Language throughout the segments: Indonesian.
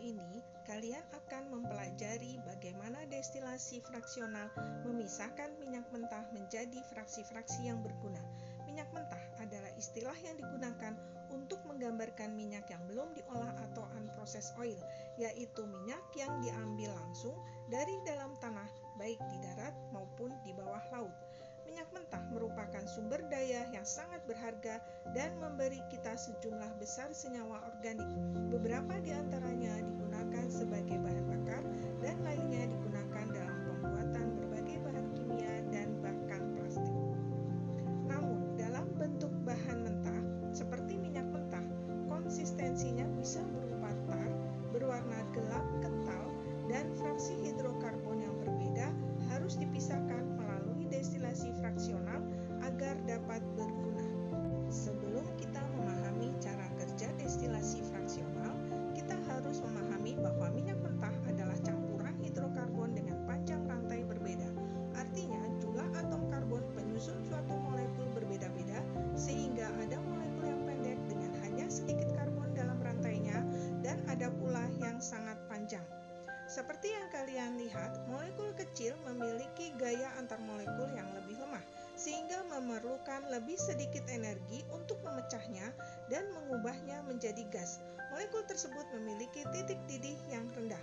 ini, kalian akan mempelajari bagaimana destilasi fraksional memisahkan minyak mentah menjadi fraksi-fraksi yang berguna. Minyak mentah adalah istilah yang digunakan untuk menggambarkan minyak yang belum diolah atau unprocessed oil, yaitu minyak yang diambil langsung dari dalam tanah, baik di darat maupun di bawah laut. Minyak mentah merupakan sumber daya yang sangat berharga dan memberi kita sejumlah besar senyawa organik. Beberapa di antaranya digunakan sebagai bahan bakar dan lainnya digunakan dalam pembuatan berbagai bahan kimia dan bahkan plastik. Namun, dalam bentuk bahan mentah seperti minyak mentah, konsistensinya bisa berupa tar, berwarna gelap kental, dan fraksi hidrokarbon yang berbeda harus dipisahkan melalui destilasi fraksional agar dapat berguna. Sebelum kita memahami cara kerja destilasi fraksional, kita harus memahami bahwa minyak mentah adalah campuran hidrokarbon dengan panjang rantai berbeda. Artinya, jumlah atom karbon penyusun suatu molekul berbeda-beda, sehingga ada molekul yang pendek dengan hanya sedikit karbon dalam rantainya, dan ada pula yang sangat panjang. Seperti yang kalian lihat, molekul kecil memiliki gaya antar molekul yang lebih lemah, sehingga memerlukan lebih sedikit energi untuk memecahnya dan mengubahnya menjadi gas. Molekul tersebut memiliki titik didih yang rendah.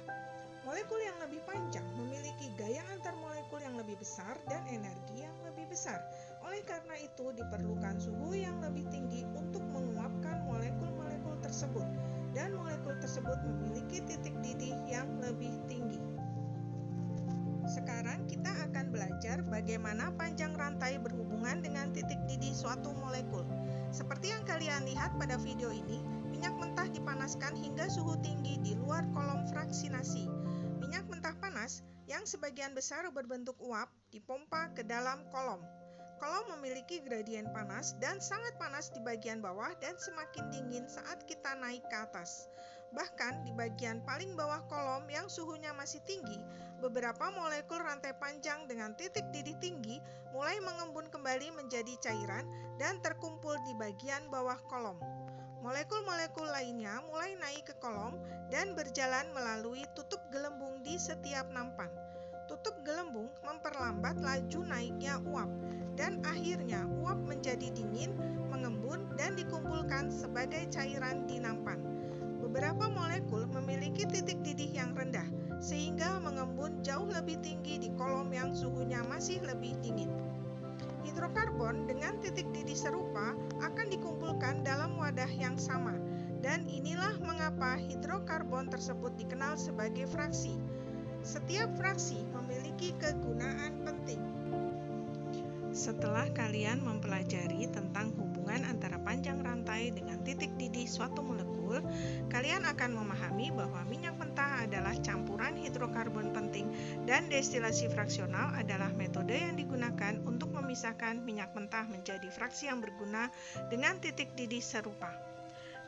Molekul yang lebih panjang memiliki gaya antar molekul yang lebih besar dan energi yang lebih besar. Oleh karena itu, diperlukan suhu yang lebih tinggi untuk menguapkan molekul-molekul tersebut, dan molekul tersebut memiliki titik didih yang lebih tinggi. Sekarang kita akan belajar bagaimana panjang rantai berhubungan dengan titik didih suatu molekul. Seperti yang kalian lihat pada video ini, minyak mentah dipanaskan hingga suhu tinggi di luar kolom fraksinasi. Minyak mentah panas yang sebagian besar berbentuk uap dipompa ke dalam kolom. Kolom memiliki gradien panas dan sangat panas di bagian bawah dan semakin dingin saat kita naik ke atas. Bahkan di bagian paling bawah kolom yang suhunya masih tinggi, beberapa molekul rantai panjang dengan titik didih tinggi mulai mengembun kembali menjadi cairan dan terkumpul di bagian bawah kolom. Molekul-molekul lainnya mulai naik ke kolom dan berjalan melalui tutup gelembung di setiap nampan. Tutup gelembung memperlambat laju naiknya uap, dan akhirnya uap menjadi dingin, mengembun, dan dikumpulkan sebagai cairan di nampan. Beberapa molekul memiliki titik didih yang rendah, sehingga mengembun jauh lebih tinggi di kolom yang suhunya masih lebih dingin. Hidrokarbon dengan titik didih serupa akan dikumpulkan dalam wadah yang sama, dan inilah mengapa hidrokarbon tersebut dikenal sebagai fraksi. Setiap fraksi memiliki kegunaan penting. Setelah kalian mempelajari tentang hubungan antara panjang rantai dengan titik didih suatu molekul, kalian akan memahami bahwa minyak mentah adalah campuran hidrokarbon penting dan destilasi fraksional adalah metode yang digunakan untuk memisahkan minyak mentah menjadi fraksi yang berguna dengan titik didih serupa.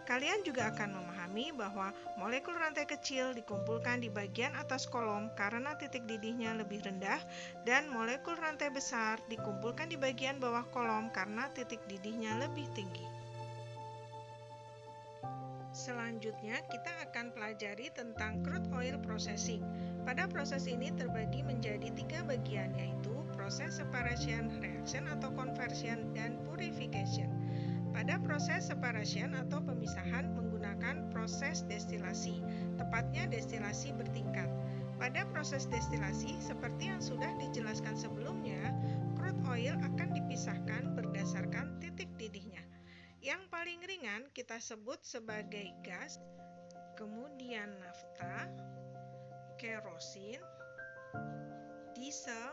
Kalian juga akan memahami bahwa molekul rantai kecil dikumpulkan di bagian atas kolom karena titik didihnya lebih rendah, dan molekul rantai besar dikumpulkan di bagian bawah kolom karena titik didihnya lebih tinggi. Selanjutnya, kita akan pelajari tentang crude oil processing. Pada proses ini terbagi menjadi 3 bagian, yaitu proses separation, reaction atau conversion, dan purification. Pada proses separation atau pemisahan menggunakan proses destilasi, tepatnya destilasi bertingkat. Pada proses destilasi, seperti yang sudah dijelaskan sebelumnya, crude oil akan dipisahkan berdasarkan titik didihnya. Yang paling ringan kita sebut sebagai gas, kemudian nafta, kerosin, diesel,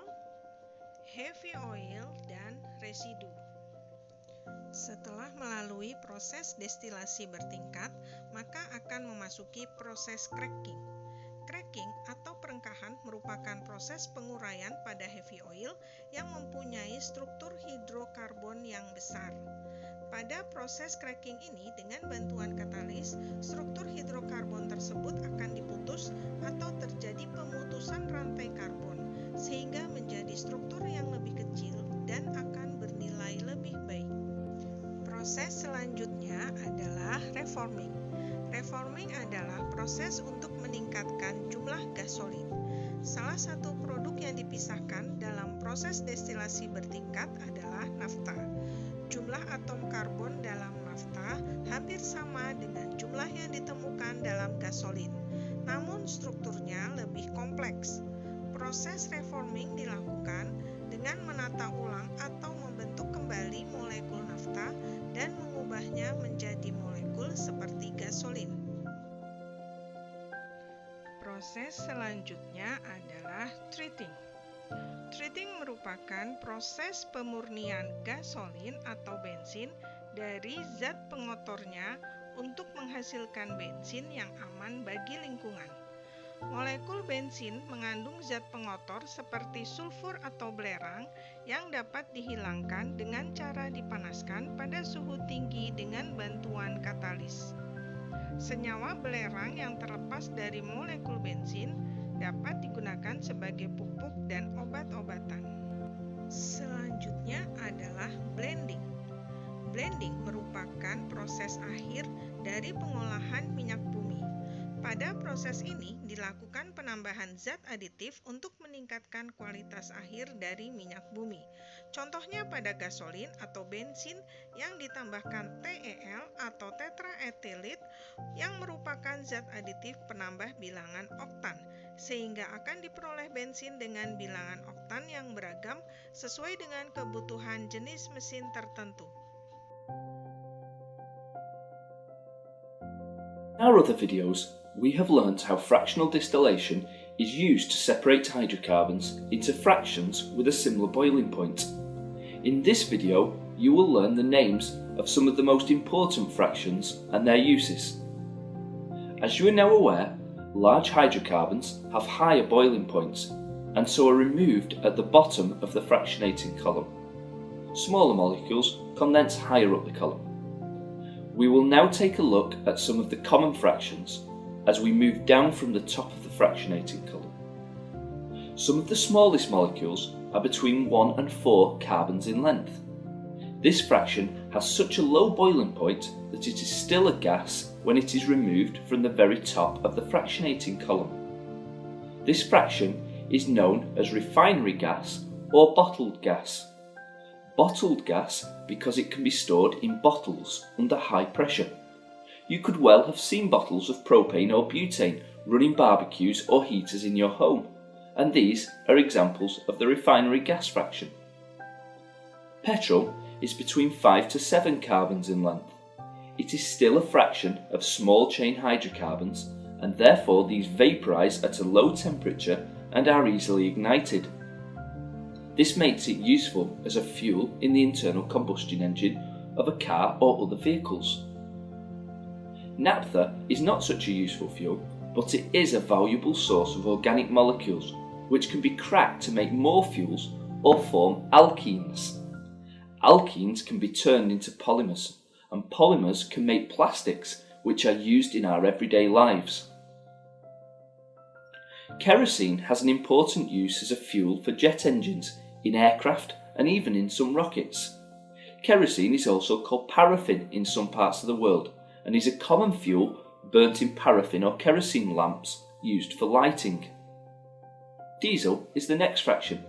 heavy oil, dan residu. Setelah melalui proses destilasi bertingkat, maka akan memasuki proses cracking. Cracking atau perengkahan merupakan proses penguraian pada heavy oil yang mempunyai struktur hidrokarbon yang besar. Pada proses cracking ini, dengan bantuan katalis, struktur hidrokarbon tersebut akan diputus atau terjadi pemutusan rantai karbon, sehingga menjadi struktur yang lebih kecil dan akan bernilai lebih baik. Proses selanjutnya adalah reforming. Reforming adalah proses untuk meningkatkan jumlah gasolin. Salah satu produk yang dipisahkan dalam proses destilasi bertingkat adalah nafta. Jumlah atom karbon dalam nafta hampir sama dengan jumlah yang ditemukan dalam gasolin, namun strukturnya lebih kompleks. Proses reforming dilakukan dengan menata ulang atau membentuk kembali molekul nafta dan mengubahnya menjadi molekul seperti gasolin. Proses selanjutnya adalah treating. Treating merupakan proses pemurnian gasolin atau bensin dari zat pengotornya untuk menghasilkan bensin yang aman bagi lingkungan. Molekul bensin mengandung zat pengotor seperti sulfur atau belerang yang dapat dihilangkan dengan cara dipanaskan pada suhu tinggi dengan bantuan katalis. Senyawa belerang yang terlepas dari molekul bensin dapat digunakan sebagai pupuk dan obat-obatan. Selanjutnya adalah blending. Blending merupakan proses akhir dari pengolahan minyak bumi. Pada proses ini dilakukan penambahan zat aditif untuk meningkatkan kualitas akhir dari minyak bumi. Contohnya pada gasolin atau bensin yang ditambahkan TEL atau tetraethylit yang merupakan zat aditif penambah bilangan oktan, sehingga akan diperoleh bensin dengan bilangan oktan yang beragam sesuai dengan kebutuhan jenis mesin tertentu. In our other videos, we have learnt how fractional distillation is used to separate hydrocarbons into fractions with a similar boiling point. In this video, you will learn the names of some of the most important fractions and their uses. As you are now aware, large hydrocarbons have higher boiling points and so are removed at the bottom of the fractionating column. Smaller molecules condense higher up the column. We will now take a look at some of the common fractions as we move down from the top of the fractionating column. Some of the smallest molecules are between 1 and 4 carbons in length. This fraction has such a low boiling point that it is still a gas when it is removed from the very top of the fractionating column. This fraction is known as refinery gas or bottled gas. Bottled gas because it can be stored in bottles under high pressure. You could well have seen bottles of propane or butane running barbecues or heaters in your home, and these are examples of the refinery gas fraction. Petrol is between 5 to 7 carbons in length. It is still a fraction of small chain hydrocarbons, and therefore these vaporise at a low temperature and are easily ignited. This makes it useful as a fuel in the internal combustion engine of a car or other vehicles. Naphtha is not such a useful fuel, but it is a valuable source of organic molecules which can be cracked to make more fuels or form alkenes. Alkenes can be turned into polymers, and polymers can make plastics which are used in our everyday lives. Kerosene has an important use as a fuel for jet engines, in aircraft and even in some rockets. Kerosene is also called paraffin in some parts of the world and is a common fuel burnt in paraffin or kerosene lamps used for lighting. Diesel is the next fraction.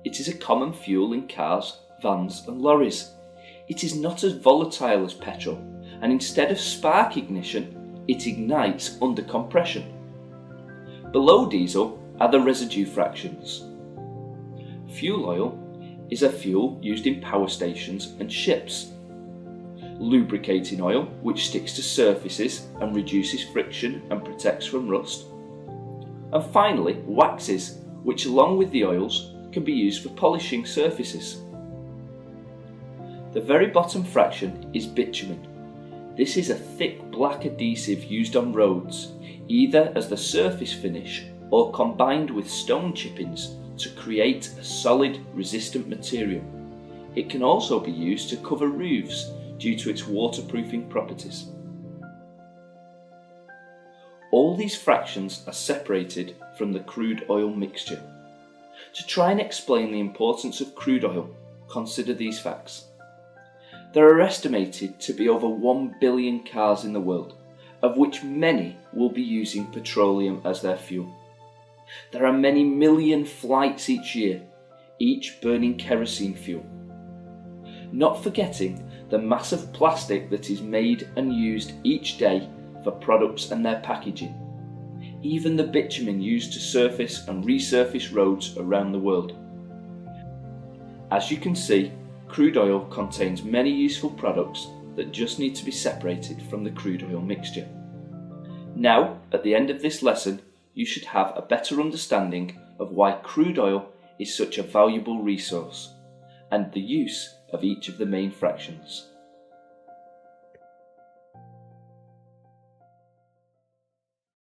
It is a common fuel in cars, vans and lorries. It is not as volatile as petrol, and instead of spark ignition, it ignites under compression. Below diesel are the residue fractions. Fuel oil is a fuel used in power stations and ships. Lubricating oil, which sticks to surfaces and reduces friction and protects from rust. And finally, waxes, which along with the oils can be used for polishing surfaces. The very bottom fraction is bitumen. This is a thick black adhesive used on roads, either as the surface finish or combined with stone chippings to create a solid, resistant material. It can also be used to cover roofs due to its waterproofing properties. All these fractions are separated from the crude oil mixture. To try and explain the importance of crude oil, consider these facts. There are estimated to be over 1 billion cars in the world, of which many will be using petroleum as their fuel. There are many million flights each year, each burning kerosene fuel. Not forgetting the massive plastic that is made and used each day for products and their packaging. Even the bitumen used to surface and resurface roads around the world. As you can see, crude oil contains many useful products that just need to be separated from the crude oil mixture. Now, at the end of this lesson, you should have a better understanding of why crude oil is such a valuable resource and the use of each of the main fractions.